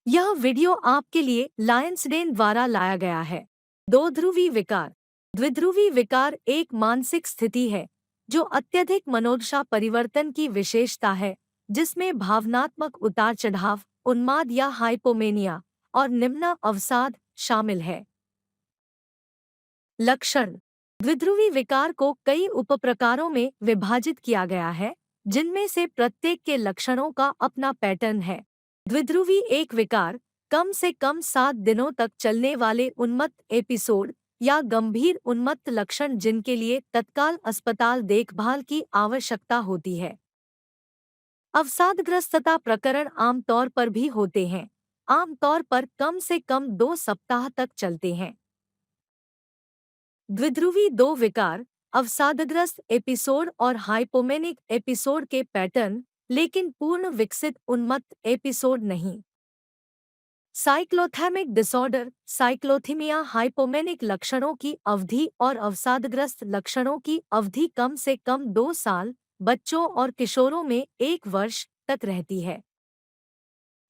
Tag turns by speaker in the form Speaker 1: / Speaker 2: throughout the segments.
Speaker 1: यह वीडियो आपके लिए लायंसडेन द्वारा लाया गया है। दो ध्रुवी विकार। द्विध्रुवी विकार एक मानसिक स्थिति है जो अत्यधिक मनोदशा परिवर्तन की विशेषता है, जिसमें भावनात्मक उतार चढ़ाव, उन्माद या हाइपोमेनिया और निम्न अवसाद शामिल है। लक्षण। द्विध्रुवी विकार को कई उपप्रकारों में विभाजित किया गया है, जिनमें से प्रत्येक के लक्षणों का अपना पैटर्न है। द्विध्रुवी एक विकार कम से कम 7 दिनों तक चलने वाले उन्मत्त एपिसोड या गंभीर उन्मत्त लक्षण जिनके लिए तत्काल अस्पताल देखभाल की आवश्यकता होती है। अवसादग्रस्तता प्रकरण आमतौर पर भी होते हैं, आमतौर पर कम से कम 2 सप्ताह तक चलते हैं। द्विध्रुवी दो विकार, अवसादग्रस्त एपिसोड और हाइपोमेनिक एपिसोड के पैटर्न, लेकिन पूर्ण विकसित उन्मत्त एपिसोड नहीं। साइक्लोथैमिक डिसऑर्डर, साइक्लोथीमिया हाइपोमेनिक लक्षणों की अवधि और अवसादग्रस्त लक्षणों की अवधि कम से कम 2 साल, बच्चों और किशोरों में 1 वर्ष तक रहती है।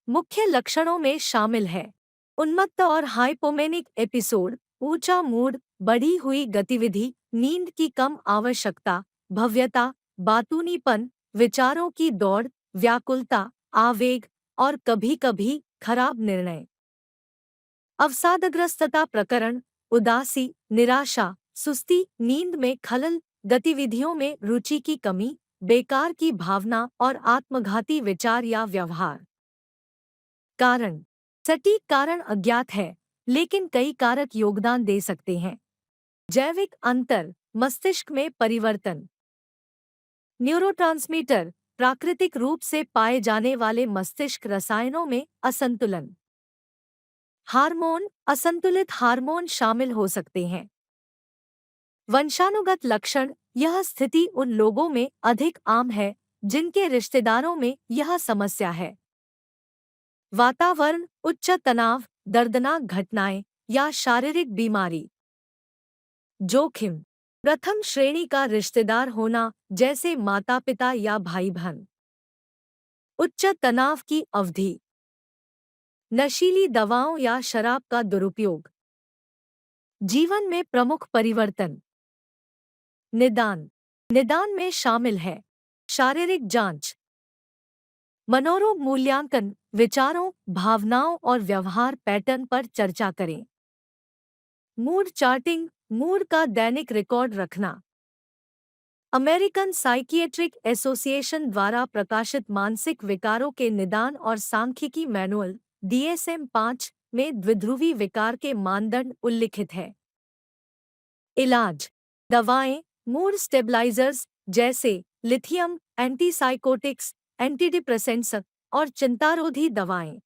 Speaker 1: मुख्य लक्षणों में शामिल है उन्मत्त और हाइपोमेनिक एपिसोड, ऊंचा मूड, बढ़ी हुई गतिविधि, नींद की कम आवश्यकता, भव्यता, बातूनीपन, विचारों की दौड़, व्याकुलता, आवेग और कभी-कभी खराब निर्णय। अवसादग्रस्तता प्रकरण, उदासी, निराशा, सुस्ती, नींद में खलल, गतिविधियों में रुचि की कमी, बेकार की भावना और आत्मघाती विचार या व्यवहार। कारण। सटीक कारण अज्ञात है, लेकिन कई कारक योगदान दे सकते हैं। जैविक अंतर, मस्तिष्क में परिवर्तन। न्यूरोट्रांसमीटर, प्राकृतिक रूप से पाए जाने वाले मस्तिष्क रसायनों में असंतुलन। हार्मोन, असंतुलित हार्मोन शामिल हो सकते हैं। वंशानुगत लक्षण, यह स्थिति उन लोगों में अधिक आम है जिनके रिश्तेदारों में यह समस्या है। वातावरण, उच्च तनाव, दर्दनाक घटनाएं या शारीरिक बीमारी। जोखिम, प्रथम श्रेणी का रिश्तेदार होना, जैसे माता पिता या भाई बहन। उच्च तनाव की अवधि। नशीली दवाओं या शराब का दुरुपयोग। जीवन में प्रमुख परिवर्तन। निदान। निदान में शामिल है शारीरिक जांच, मनोरोग मूल्यांकन, विचारों, भावनाओं और व्यवहार पैटर्न पर चर्चा करें। मूड चार्टिंग, मूड का दैनिक रिकॉर्ड रखना। अमेरिकन साइकियाट्रिक एसोसिएशन द्वारा प्रकाशित मानसिक विकारों के निदान और सांख्यिकी मैनुअल DSM-5 में द्विध्रुवी विकार के मानदंड उल्लिखित है। इलाज। दवाएं, मूड स्टेबलाइजर्स जैसे लिथियम, एंटीसाइकोटिक्स, एंटीडिप्रेसेंट्स और चिंतारोधी दवाएं।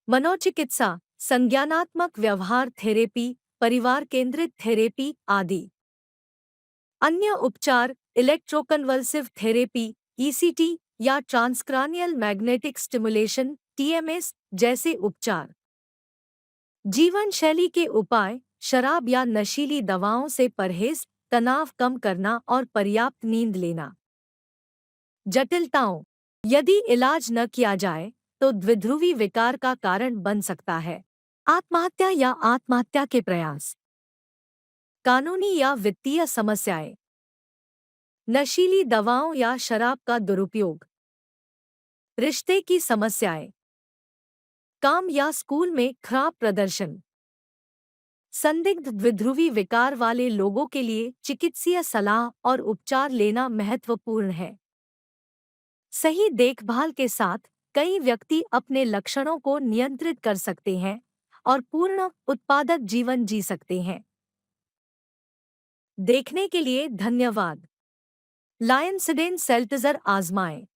Speaker 1: मनोचिकित्सा, संज्ञानात्मक व्यवहार थेरेपी, परिवार केंद्रित थेरेपी आदि। अन्य उपचार, इलेक्ट्रोकन्वल्सिव थेरेपी ECT या ट्रांसक्रानियल मैग्नेटिक स्टिमुलेशन TMS जैसे उपचार। जीवन शैली के उपाय, शराब या नशीली दवाओं से परहेज, तनाव कम करना और पर्याप्त नींद लेना। जटिलताओं, यदि इलाज न किया जाए तो द्विध्रुवी विकार का कारण बन सकता है आत्महत्या या आत्महत्या के प्रयास। कानूनी या वित्तीय समस्याएं, नशीली दवाओं या शराब का दुरुपयोग। रिश्ते की समस्याएं, काम या स्कूल में खराब प्रदर्शन। संदिग्ध द्विध्रुवी विकार वाले लोगों के लिए चिकित्सीय सलाह और उपचार लेना महत्वपूर्ण है। सही देखभाल के साथ कई व्यक्ति अपने लक्षणों को नियंत्रित कर सकते हैं और पूर्ण उत्पादक जीवन जी सकते हैं। देखने के लिए धन्यवाद। लायंसडेन सेल्टज़र आजमाएं।